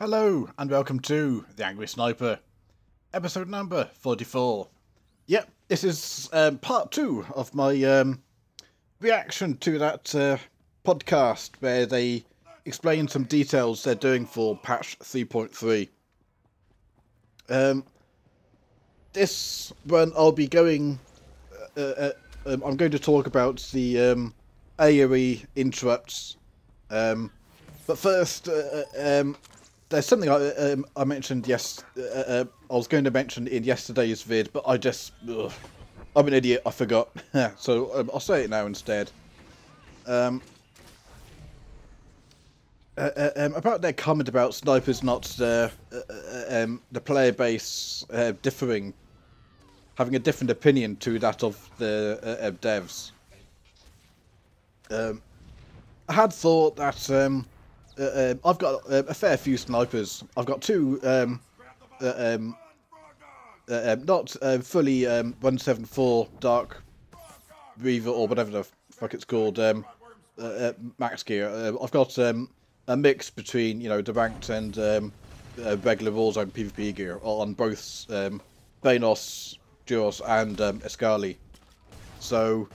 Hello and welcome to The Angry Sniper, episode number 44. Yep, this is part 2 of my reaction to that podcast where they explain some details they're doing for patch 3.3. This one I'll be going, I'm going to talk about the AOE interrupts, but first there's something I mentioned I was going to mention in yesterday's vid, but I'm an idiot, I forgot. So I'll say it now instead. About their comment about snipers not the player base differing, having a different opinion to that of the devs. I had thought that I've got a fair few snipers. I've got two not fully 174 Dark Reaver or whatever the fuck it's called max gear. I've got a mix between, you know, the ranked and regular Warzone PvP gear on both Banos, Duros and Escali. So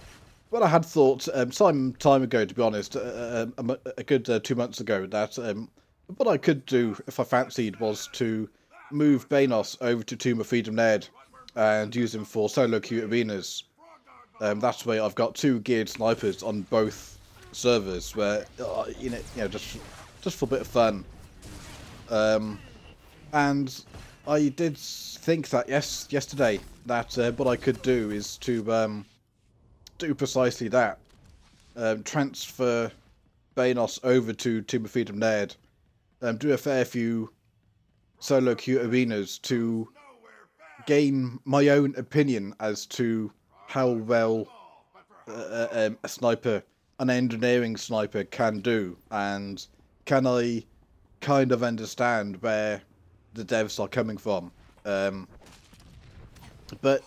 what I had thought some time ago, to be honest, a good 2 months ago, that what I could do if I fancied was to move Banos over to Tomb of Freedom Ned and use him for solo queue arenas. That way I've got two geared snipers on both servers, where just for a bit of fun. And I did think that yesterday that what I could do is to do precisely that. Transfer Banos over to Tomb of Freedom Ned, do a fair few solo queue arenas to gain my own opinion as to how well a sniper, an engineering sniper, can do, and can I kind of understand where the devs are coming from. But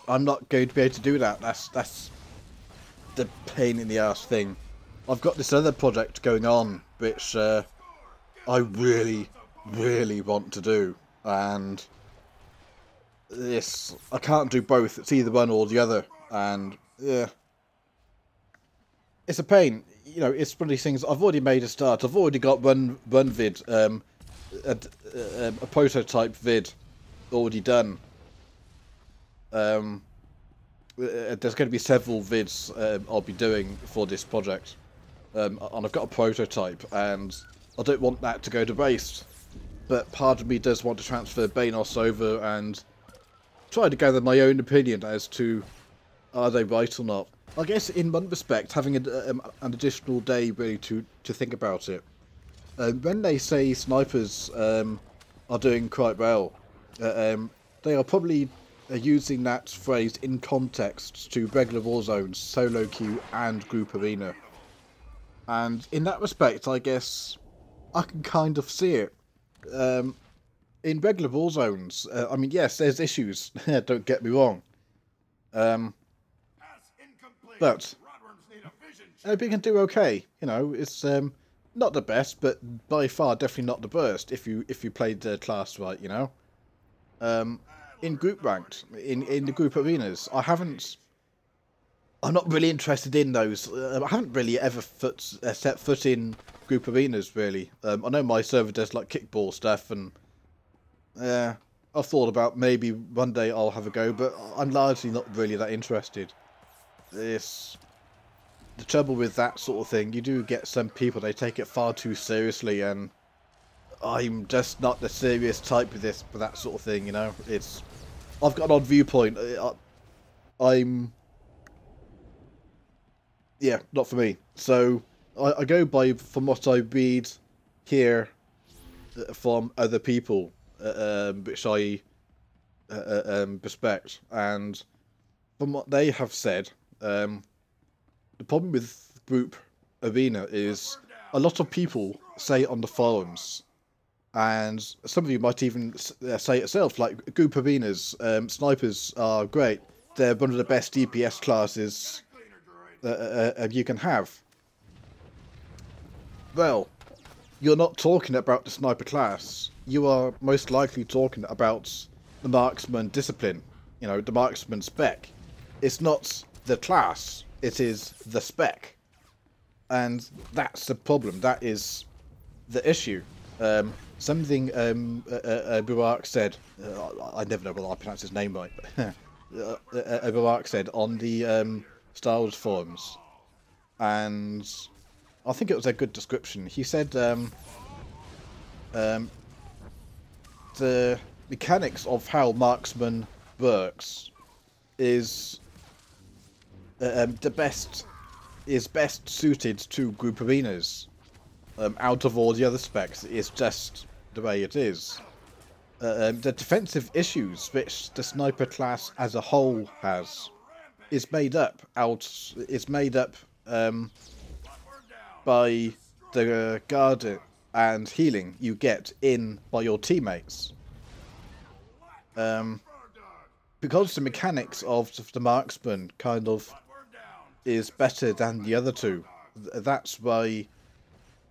I'm not going to be able to do that. That's the pain in the ass thing. I've got this other project going on which I really want to do, and I can't do both. It's either one or the other, and yeah, it's a pain. You know, it's one of these things. I've already made a start. I've already got one vid, a prototype vid already done. There's going to be several vids I'll be doing for this project, and I've got a prototype, and I don't want that to go to waste. But part of me does want to transfer Banos over and try to gather my own opinion as to are they right or not. I guess in one respect, having an additional day really to think about it. When they say snipers are doing quite well, they are probably using that phrase in context to regular Warzones, solo queue and group arena. And in that respect, I guess I can kind of see it. In regular Warzones, I mean, yes, there's issues, don't get me wrong. But we can do okay. You know, it's not the best, but by far definitely not the worst if you played the class right, you know. In group ranked, in the group arenas, I'm not really interested in those. I haven't really ever set foot in group arenas, really. I know my server does like kickball stuff, and I've thought about maybe one day I'll have a go, but I'm largely not really that interested. The trouble with that sort of thing, you do get some people, they take it far too seriously, and I'm just not the serious type for that sort of thing, you know. I've got an odd viewpoint. Yeah, not for me. So I go from what I read, hear from other people, which I respect, and from what they have said, the problem with group arena is a lot of people say on the forums, and some of you might even say it yourself, like, group arenas, snipers are great. They're one of the best DPS classes you can have. Well, you're not talking about the sniper class. you are most likely talking about the marksman discipline, you know, the marksman spec. It's not the class, it is the spec. And that's the problem, that is the issue. Something Burak said, I never know whether I pronounce his name right, but Burak said on the Star Wars forums, and I think it was a good description. He said the mechanics of how marksman works is best suited to group arenas. Out of all the other specs, it's just the way it is. The defensive issues which the sniper class as a whole has is made up by the guard and healing you get in by your teammates. Because the mechanics of the marksman kind of is better than the other two, that's why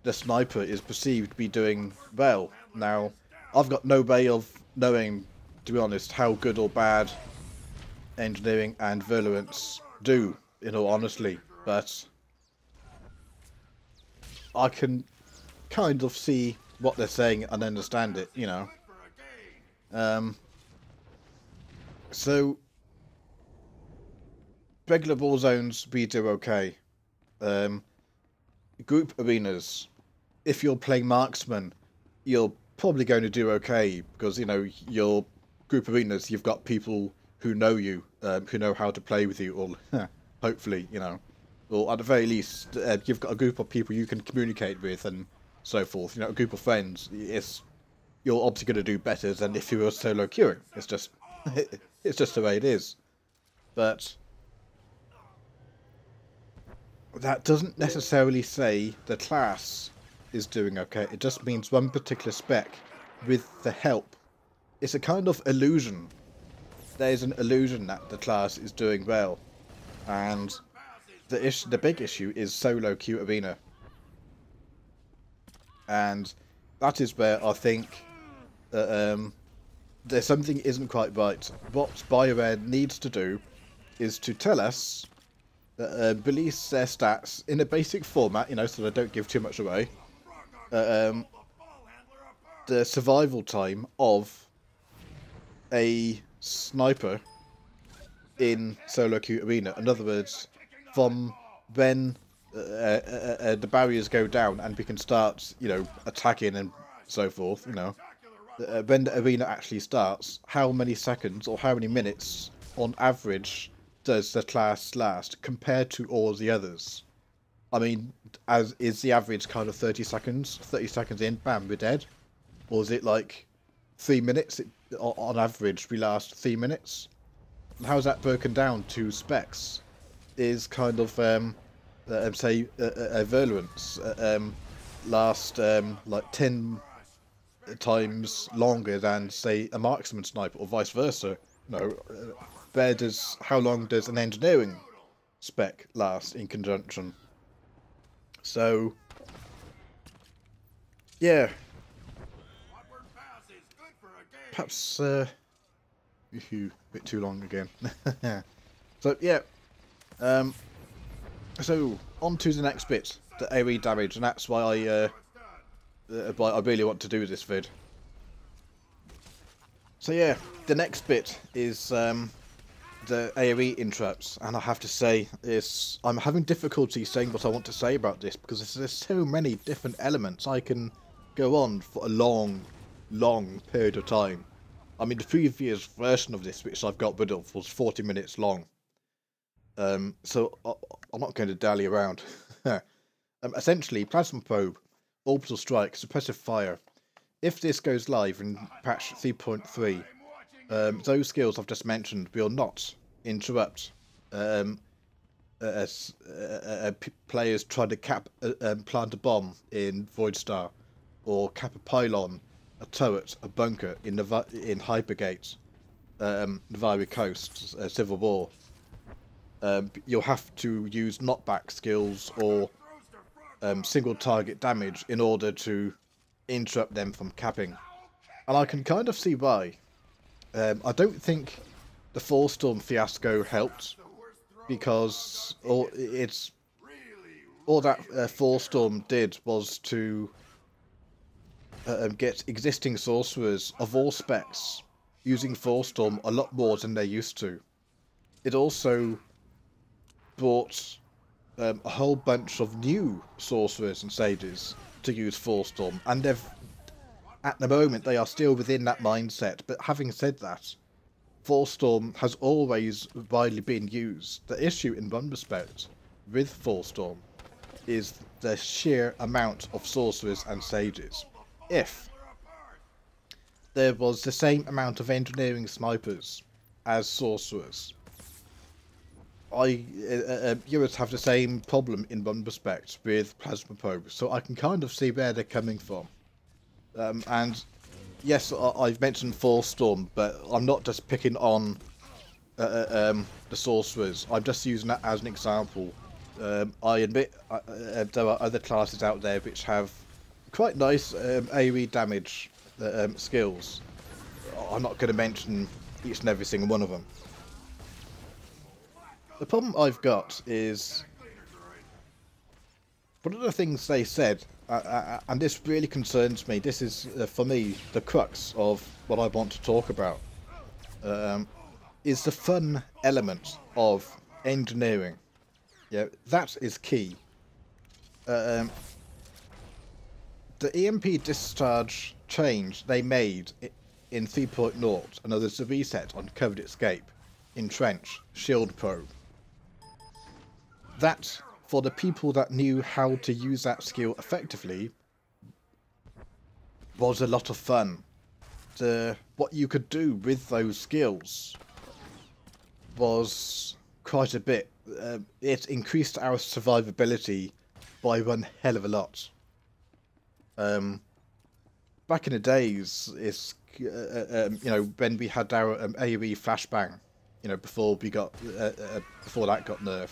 the sniper is perceived to be doing well. Now, I've got no way of knowing, to be honest, how good or bad engineering and virulence do, in all honesty, but I can kind of see what they're saying and understand it, you know. So regular Warzones we do okay. Group arenas, if you're playing marksman, you're probably going to do okay because, you know, your group arenas, you've got people who know you, who know how to play with you, or hopefully, you know, or at the very least, you've got a group of people you can communicate with and so forth. You know, a group of friends. You're obviously going to do better than if you were solo queuing. It's just, it's just the way it is. But that doesn't necessarily say the class is doing okay. It just means one particular spec with the help. It's a kind of illusion. There's an illusion that the class is doing well, and the big issue is solo queue arena, and that is where I think there's something isn't quite right. What BioWare needs to do is to tell us, release their stats in a basic format, you know, so they don't give too much away. The survival time of a sniper in solo queue arena. In other words, from when the barriers go down and we can start, you know, attacking and so forth, you know, when the arena actually starts, how many seconds or how many minutes on average does the class last compared to all the others? I mean, is the average kind of 30 seconds? 30 seconds in, bam, we're dead? Or is it like 3 minutes? On average, we last 3 minutes? And how's that broken down to specs? Is kind of, say, virulence last like 10 times longer than, say, a marksman sniper, or vice versa? No, how long does an engineering spec last in conjunction? So, yeah, perhaps a bit too long again. So yeah, so on to the next bit, the AOE damage, and that's why I really want to do this vid. So yeah, the next bit is the AOE interrupts, and I have to say, I'm having difficulty saying what I want to say about this because there's so many different elements. I can go on for a long period of time. I mean, the previous version of this, which I've got rid of, was 40 minutes long. So I'm not going to dally around. Essentially, Plasma Probe, Orbital Strike, Suppressive Fire. If this goes live in patch 3.3, those skills I've just mentioned will not interrupt as players try to plant a bomb in Voidstar, or cap a pylon, a turret, a bunker in Hypergate, Navari Coast, Civil War. You'll have to use knockback skills or single target damage in order to interrupt them from capping. And I can kind of see why. I don't think the Force-Storm fiasco helped, because all that Force-Storm did was to get existing sorcerers of all specs using Force-Storm a lot more than they're used to. It also brought a whole bunch of new sorcerers and sages to use Force-Storm, and at the moment they are still within that mindset. But having said that, Force-Storm has always widely been used. The issue in one respect with Force-Storm is the sheer amount of sorcerers and sages. If there was the same amount of engineering snipers as sorcerers, you would have the same problem in one respect with plasma probes. So I can kind of see where they're coming from. And yes, I've mentioned Force-Storm, but I'm not just picking on the sorcerers. I'm just using that as an example. I admit there are other classes out there which have quite nice AOE damage skills. I'm not going to mention each and every single one of them. The problem I've got is one of the things they said, and this really concerns me. This is, for me, the crux of what I want to talk about, is the fun element of engineering. Yeah, that is key. The EMP discharge change they made in 3.0, and there's a reset on Covered Escape, Entrench, Shield Probe. That, for the people that knew how to use that skill effectively, was a lot of fun. What you could do with those skills was quite a bit. It increased our survivability by one hell of a lot. Back in the days, it's you know, when we had our AOE flashbang, you know, before that got nerfed,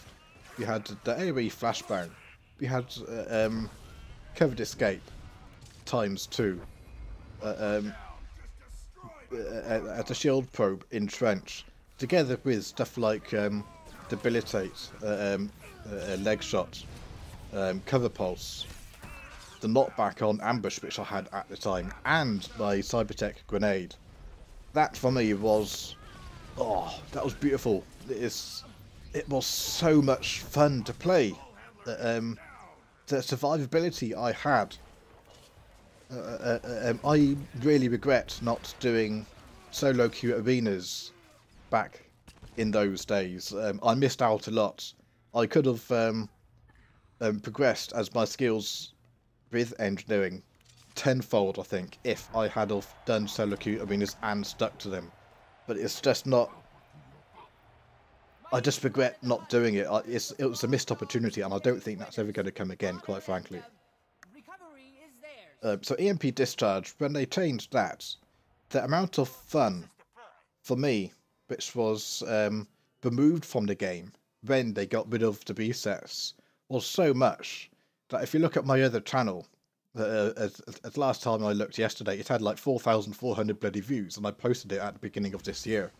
we had the AOE flashbang, we had Covered Escape ×2, at a Shield Probe in Trench, together with stuff like Debilitate, Leg Shot, Cover Pulse, the knockback on Ambush, which I had at the time, and my Cybertech Grenade. That for me was, oh, that was beautiful. It was so much fun to play. The survivability I had, I really regret not doing solo queue arenas back in those days. I missed out a lot. I could have progressed as my skills with engineering tenfold, I think, if I had have done solo queue arenas and stuck to them. But it's just not. I just regret not doing it. It was a missed opportunity, and I don't think that's ever going to come again, quite frankly. So EMP Discharge, when they changed that, the amount of fun for me, which was removed from the game when they got rid of the resets, was so much that if you look at my other channel, at last time I looked yesterday, it had like 4,400 bloody views, and I posted it at the beginning of this year.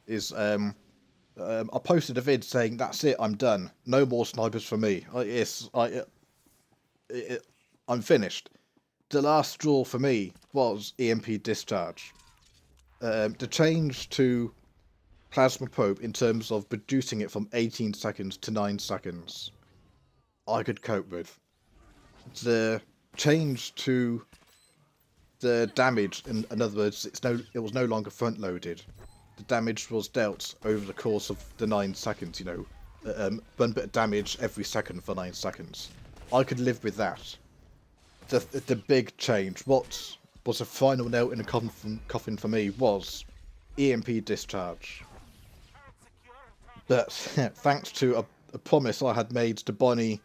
I posted a vid saying, that's it, I'm done. No more snipers for me. I'm finished. The last straw for me was EMP Discharge. The change to Plasma Probe in terms of reducing it from 18 seconds to 9 seconds, I could cope with. The change to the damage, in other words, it was no longer front-loaded. The damage was dealt over the course of the 9 seconds, you know, one bit of damage every second for 9 seconds. I could live with that. The big change, what was a final nail in the coffin for me, was EMP Discharge. But thanks to a promise I had made to Bonnie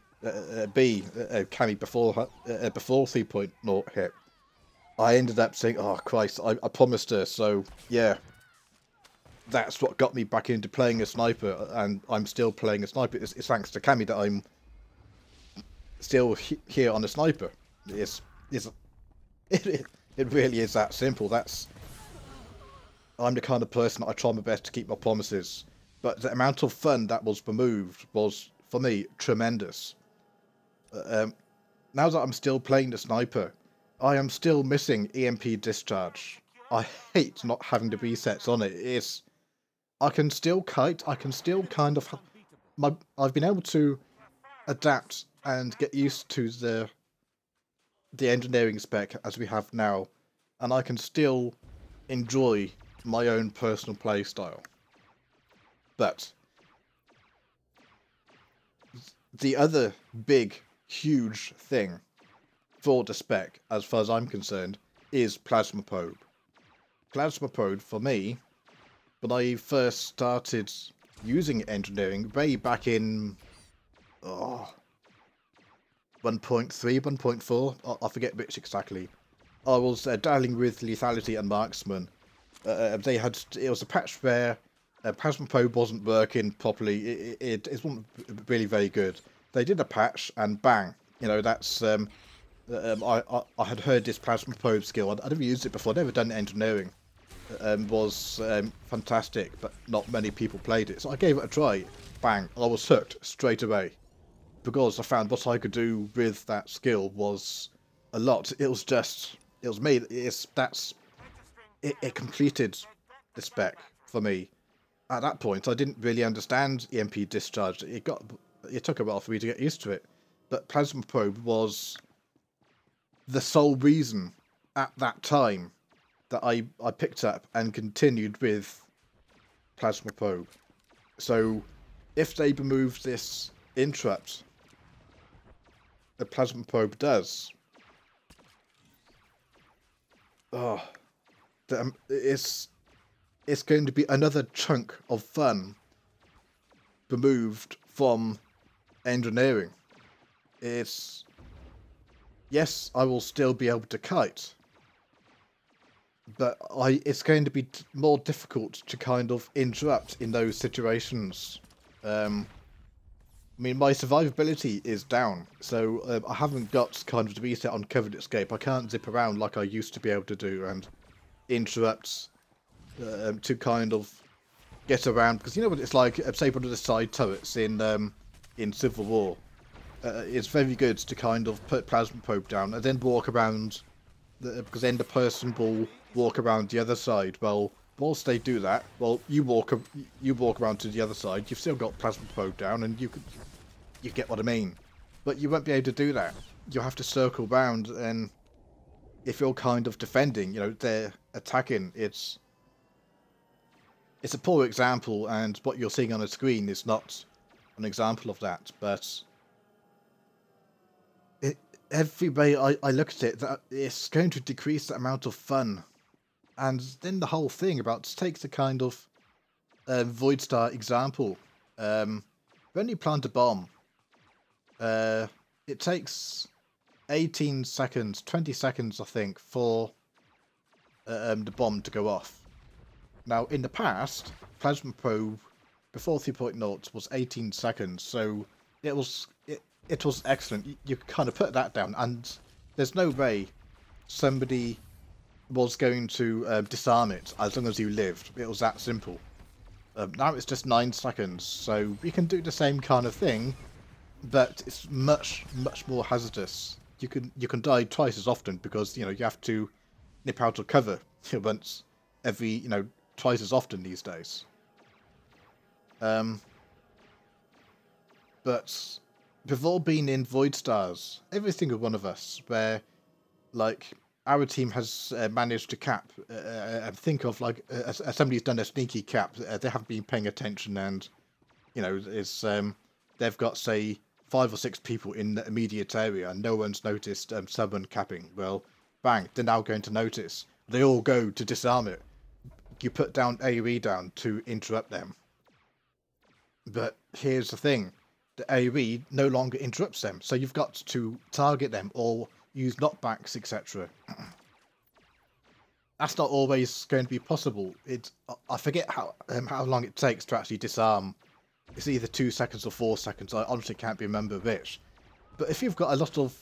B, Cammy, before 3.0 hit, I ended up saying, oh Christ, I promised her, so yeah. That's what got me back into playing a sniper, and I'm still playing a sniper. It's thanks to Cammy that I'm still here on a sniper. It's It really is that simple. I'm the kind of person that I try my best to keep my promises, but the amount of fun that was removed was, for me, tremendous. Now that I'm still playing the sniper, I am still missing EMP discharge. I hate not having the resets on it. I can still kite. I can still kind of. I've been able to adapt and get used to the engineering spec as we have now, and I can still enjoy my own personal playstyle. But the other big, huge thing for the spec, as far as I'm concerned, is Plasma Probe. Plasma Probe, for me, when I first started using engineering, way back in 1.3, 1.4, I forget which exactly, I was dialing with lethality and marksman. It was a patch where Plasma Probe wasn't working properly. It wasn't really very good. They did a patch and bang, that's I had heard this Plasma Probe skill. I'd never used it before. I'd never done engineering. Was fantastic, but not many people played it. So I gave it a try. Bang! I was hooked straight away because I found what I could do with that skill was a lot. It was me. It completed the spec for me. At that point, I didn't really understand EMP discharge. It took a while for me to get used to it. But Plasma Probe was the sole reason at that time that I picked up and continued with Plasma Probe. So if they remove this interrupt, the Plasma Probe does. It's going to be another chunk of fun removed from engineering. Yes, I will still be able to kite, but it's going to be more difficult to kind of interrupt in those situations. I mean, my survivability is down, so I haven't got kind of the reset on covered escape. I can't zip around like I used to be able to do and interrupt to kind of get around, because you know what it's like, say one of the side turrets in Civil War. It's very good to kind of put Plasma Probe down and then walk around, because then the person will walk around the other side. Well, whilst they do that, you walk around to the other side. You've still got Plasma Probe down, and you get what I mean. But you won't be able to do that. You'll have to circle round, and if you're kind of defending, they're attacking. It's a poor example, and what you're seeing on the screen is not an example of that. But every way I look at it, that it's going to decrease the amount of fun. And then the whole thing about, take the kind of Voidstar example. When you plant a bomb, it takes 18 seconds, 20 seconds, I think, for the bomb to go off. Now, in the past, Plasma Probe before 3.0 was 18 seconds, so it was excellent. You kind of put that down, and there's no way somebody was going to disarm it as long as you lived. It was that simple. Now it's just 9 seconds, so we can do the same kind of thing, but it's much more hazardous. You can die twice as often because you have to nip out of cover once every twice as often these days. But we've all been in Voidstars, every single one of us, where like our team has managed to cap and think of like somebody's done a sneaky cap. They haven't been paying attention, and they've got say 5 or 6 people in the immediate area, and no one's noticed someone capping. Well, bang! They're now going to notice. They all go to disarm it. You put down AOE down to interrupt them. But here's the thing. The AOE no longer interrupts them, so you've got to target them or use knockbacks, etc. That's not always going to be possible. I forget how long it takes to actually disarm. It's either 2 seconds or 4 seconds. I honestly can't remember which. But if you've got a lot of,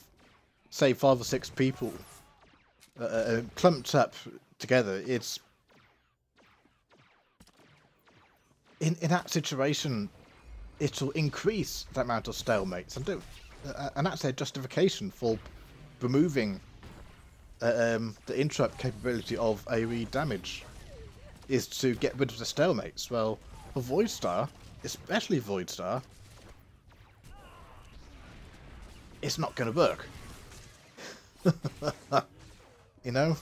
say, 5 or 6 people clumped up together, it's in that situation, it'll increase the amount of stalemates, and that's their justification for removing the interrupt capability of AOE damage, is to get rid of the stalemates. Well, for Voidstar, especially Voidstar, it's not going to work. You know,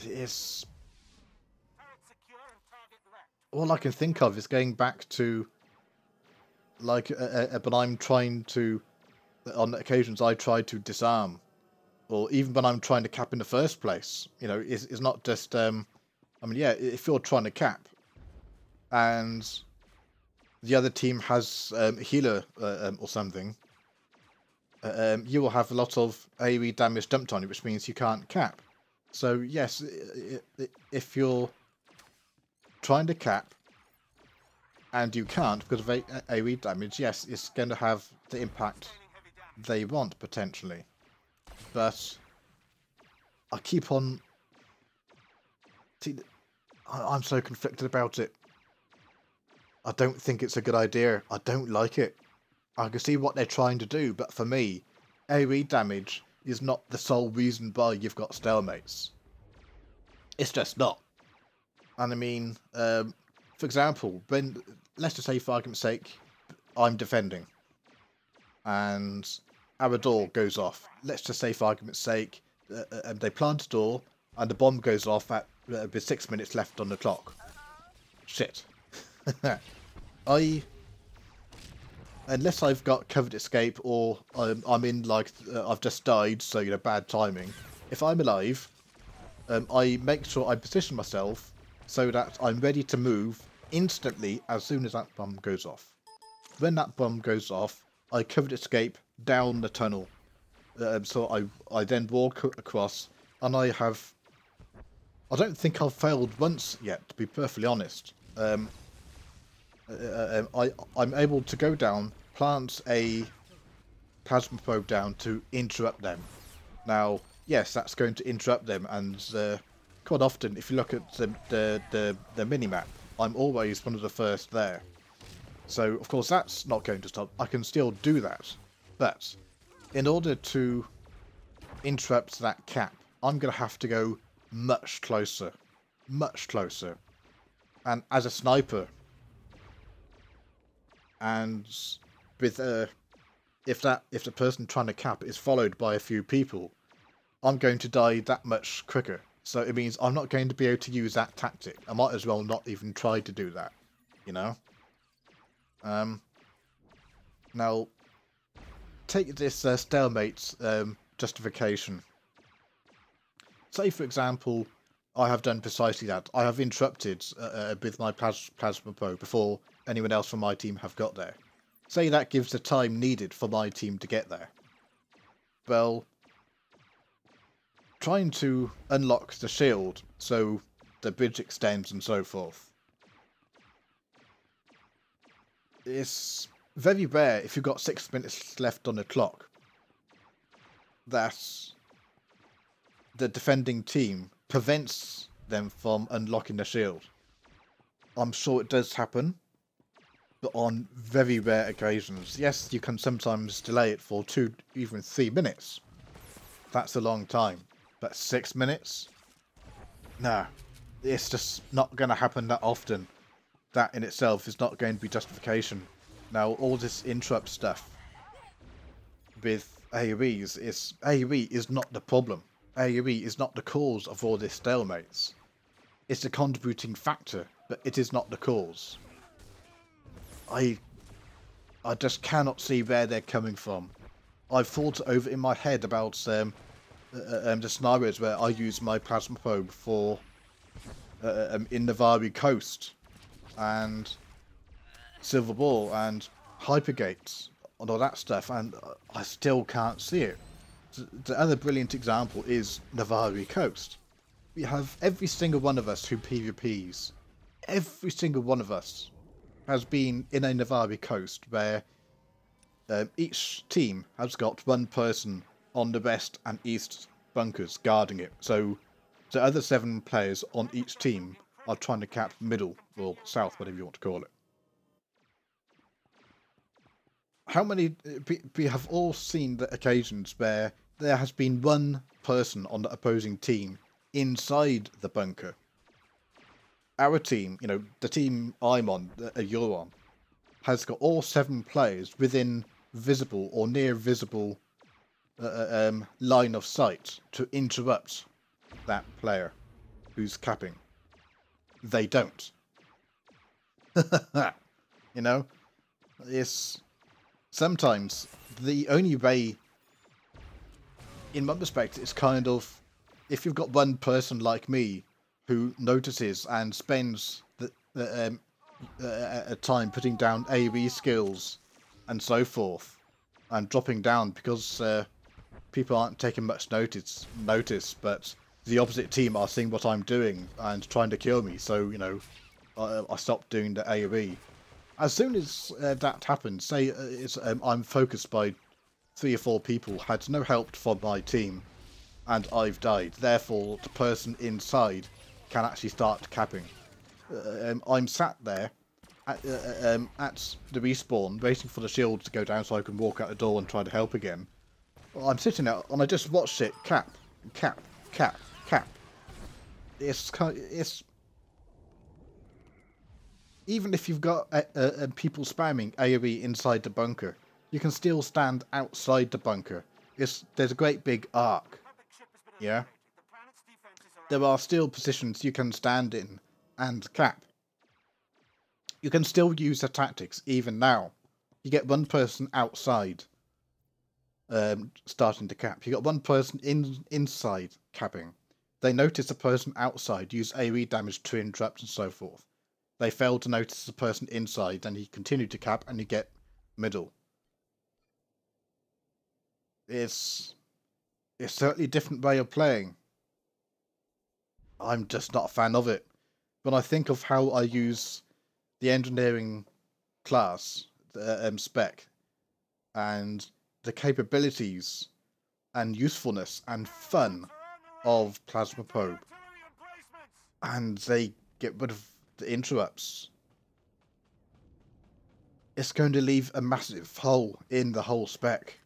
it's all I can think of is going back to like when I'm trying to, on occasions I try to disarm, or even when I'm trying to cap in the first place. You know, it's not just I mean, yeah, if you're trying to cap and the other team has a healer or something, you will have a lot of AOE damage dumped on you, which means you can't cap. So yes, if you're trying to cap and you can't because of AOE damage, yes, it's going to have the impact they want, potentially. But I keep on... See, I'm so conflicted about it. I don't think it's a good idea. I don't like it. I can see what they're trying to do, but for me, AOE damage is not the sole reason why you've got stalemates. It's just not. And I mean, for example, when, let's just say for argument's sake, I'm defending, and our door goes off. Let's just say for argument's sake, they plant a door, and the bomb goes off at with 6 minutes left on the clock. Shit. Unless I've got covered escape, or I'm in, like, I've just died, so, you know, bad timing. If I'm alive, I make sure I position myself so that I'm ready to move instantly as soon as that bomb goes off. When that bomb goes off, I covered escape down the tunnel. So I then walk across, and I don't think I've failed once yet, to be perfectly honest. I'm able to go down, plant a plasma probe down to interrupt them. Now, yes, that's going to interrupt them, and quite often, if you look at the minimap, I'm always one of the first there. So, of course, that's not going to stop. I can still do that. But, in order to interrupt that cap, I'm going to have to go much closer. Much closer. And as a sniper, and with if the person trying to cap is followed by a few people, I'm going to die that much quicker. So it means I'm not going to be able to use that tactic. I might as well not even try to do that, you know. Now, take this stalemate justification. Say, for example, I have done precisely that. I have interrupted with my plasma probe before anyone else from my team have got there. Say that gives the time needed for my team to get there. Well, trying to unlock the shield so the bridge extends and so forth, it's very rare if you've got 6 minutes left on the clock that the defending team prevents them from unlocking the shield. I'm sure it does happen, but on very rare occasions. Yes, you can sometimes delay it for 2, even 3 minutes. That's a long time. But 6 minutes? Nah, it's just not going to happen that often. That in itself is not going to be justification. Now, all this interrupt stuff with AOEs is... AOE is not the problem. AOE is not the cause of all this stalemates. It's a contributing factor, but it is not the cause. I just cannot see where they're coming from. I've thought over in my head about the scenarios where I use my plasma probe for in Navari Coast and Silver Ball and Hypergates and all that stuff, and I still can't see it. The other brilliant example is Navari Coast. We have every single one of us who PvPs. Every single one of us has been in a Navari Coast where each team has got one person on the west and east bunkers guarding it. So the other 7 players on each team are trying to cap middle, or south, whatever you want to call it. How many... We have all seen the occasions where there has been one person on the opposing team inside the bunker. Our team, you know, the team I'm on, you're on, has got all 7 players within visible or near visible line of sight to interrupt that player who's capping. They don't. You know, it's sometimes the only way, in one respect, it's kind of, if you've got one person like me who notices and spends a time putting down AOE skills and so forth, and dropping down because people aren't taking much notice, but the opposite team are seeing what I'm doing and trying to kill me, so, you know, I stopped doing the AOE. As soon as that happens, say I'm focused by 3 or 4 people, had no help from my team, and I've died, therefore the person inside can actually start capping. I'm sat there at the respawn, waiting for the shield to go down so I can walk out the door and try to help again. I'm sitting there and I just watched it cap, cap, cap, cap. It's even if you've got people spamming AOE inside the bunker, you can still stand outside the bunker. There's a great big arc, yeah? There are still positions you can stand in and cap. You can still use the tactics even now. You get one person outside starting to cap. You got one person inside capping. They notice a person outside, use AOE damage to interrupt and so forth. They fail to notice the person inside, and he continued to cap, and you get middle. It's certainly a different way of playing. I'm just not a fan of it. When I think of how I use the engineering class, the spec, and the capabilities and usefulness and fun of Plasma Probe, and they get rid of the interrupts, it's going to leave a massive hole in the whole spec.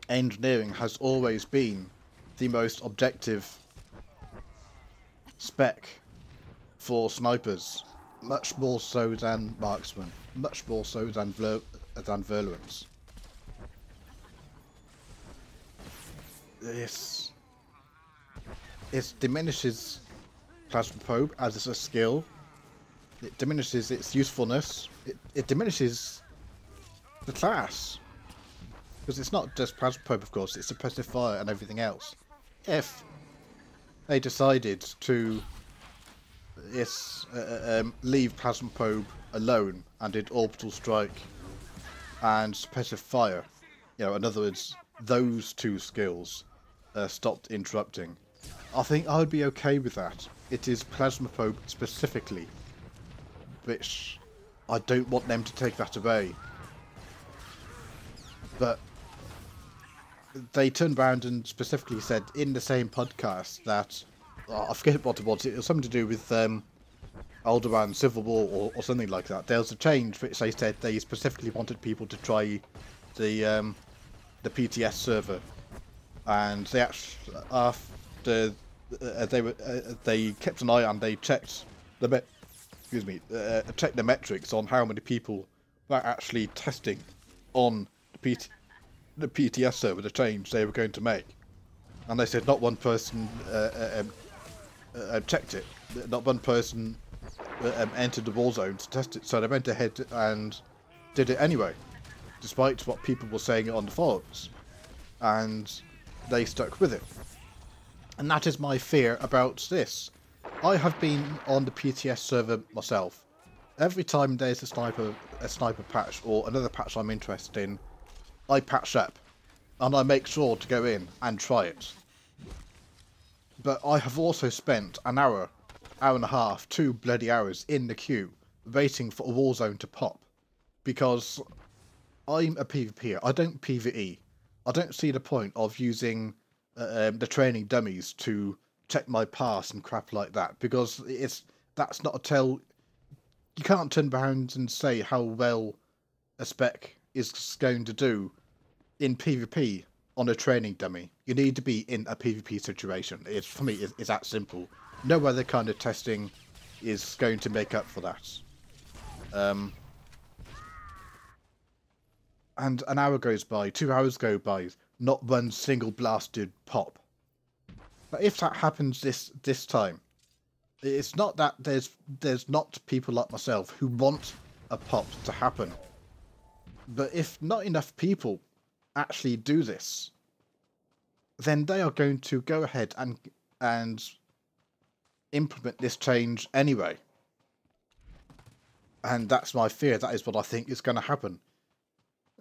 Engineering has always been the most objective spec for snipers, much more so than marksmen, much more so than virulence. It diminishes Plasma Probe as it's a skill. It diminishes its usefulness. It diminishes the class. Because it's not just Plasma Probe, of course, it's suppressive fire and everything else. If they decided to leave Plasma Probe alone and did Orbital Strike and suppressive fire, you know, in other words, those 2 skills stopped interrupting, I think I would be okay with that. It is Plasma Probe specifically, which I don't want them to take that away. But they turned around and specifically said in the same podcast that, I forget what it was something to do with Alderaan Civil War or something like that. There was a change which they said they specifically wanted people to try the PTS server, and they actually, after they kept an eye on, they checked the checked the metrics on how many people were actually testing on the PTS server, the change they were going to make, and they said not one person checked it, not one person entered the Warzone to test it, so they went ahead and did it anyway, despite what people were saying on the forums, and they stuck with it. And that is my fear about this. I have been on the PTS server myself. Every time there's a sniper patch or another patch I'm interested in, I patch up, and I make sure to go in and try it. But I have also spent an hour and a half, 2 bloody hours in the queue, waiting for a Warzone to pop, because I'm a PvPer. I don't PvE. I don't see the point of using the training dummies to check my pass and crap like that, because that's not a tell. You can't turn around and say how well a spec is going to do in PvP on a training dummy. You need to be in a PvP situation. For me, it's that simple. No other kind of testing is going to make up for that. And an hour goes by, 2 hours go by, not one single blasted pop. But if that happens this time, it's not that there's not people like myself who want a pop to happen. But if not enough people actually do this, then they are going to go ahead and implement this change anyway. And that's my fear. That is what I think is going to happen.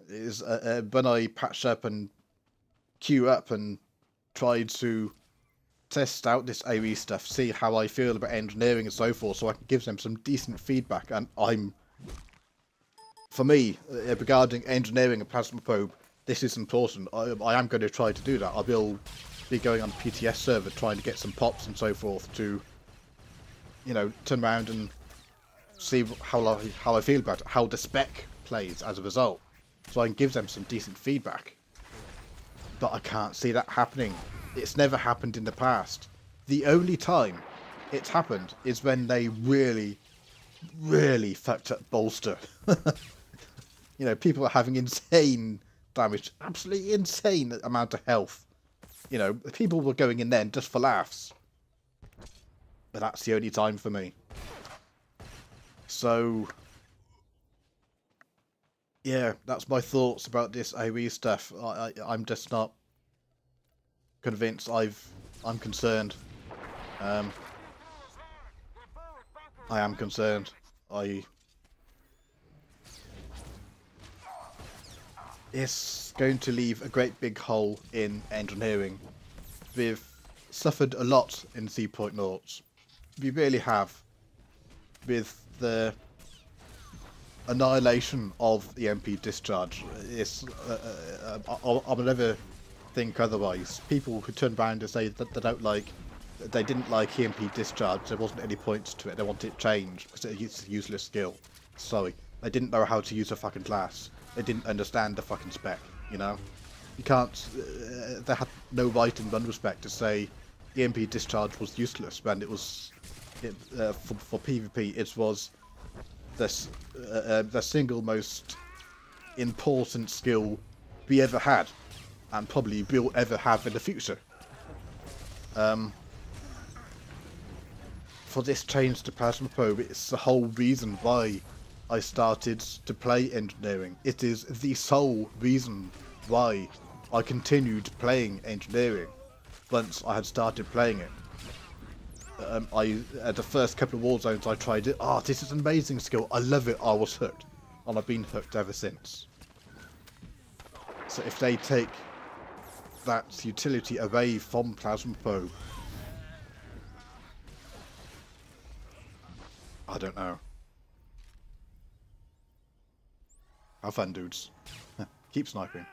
Is when I patch up and queue up and try to test out this AOE stuff, see how I feel about engineering and so forth, so I can give them some decent feedback. And for me, regarding engineering a plasma probe, this is important. I am going to try to do that. I will be going on the PTS server trying to get some pops and so forth to, you know, turn around and see how I feel about it, how the spec plays as a result, so I can give them some decent feedback. But I can't see that happening. It's never happened in the past. The only time it's happened is when they really, really fucked up bolster. You know, people are having insane damage, absolutely insane amount of health. You know, people were going in then just for laughs. But that's the only time for me. So, yeah, that's my thoughts about this AOE stuff. I'm just not convinced. I'm concerned. I am concerned. It's going to leave a great big hole in engineering. We've suffered a lot in 3.0. We really have. With the annihilation of the MP discharge. I'll never think otherwise. People who turn around and say that they didn't like EMP discharge, there wasn't any points to it, they wanted it changed because it's a useless skill. Sorry, they didn't know how to use a fucking class. They didn't understand the fucking spec, you know? You can't, they had no right in one respect to say EMP discharge was useless when it was, for PvP, it was the single most important skill we ever had, and probably will ever have in the future. For this change to Plasma Probe, it's the whole reason why I started to play engineering. It is the sole reason why I continued playing engineering once I had started playing it. At the first couple of Warzones I tried it. Oh, this is an amazing skill. I love it. I was hooked. And I've been hooked ever since. So if they take that utility away from Plasma Probe, I don't know. Have fun, dudes. Keep sniping.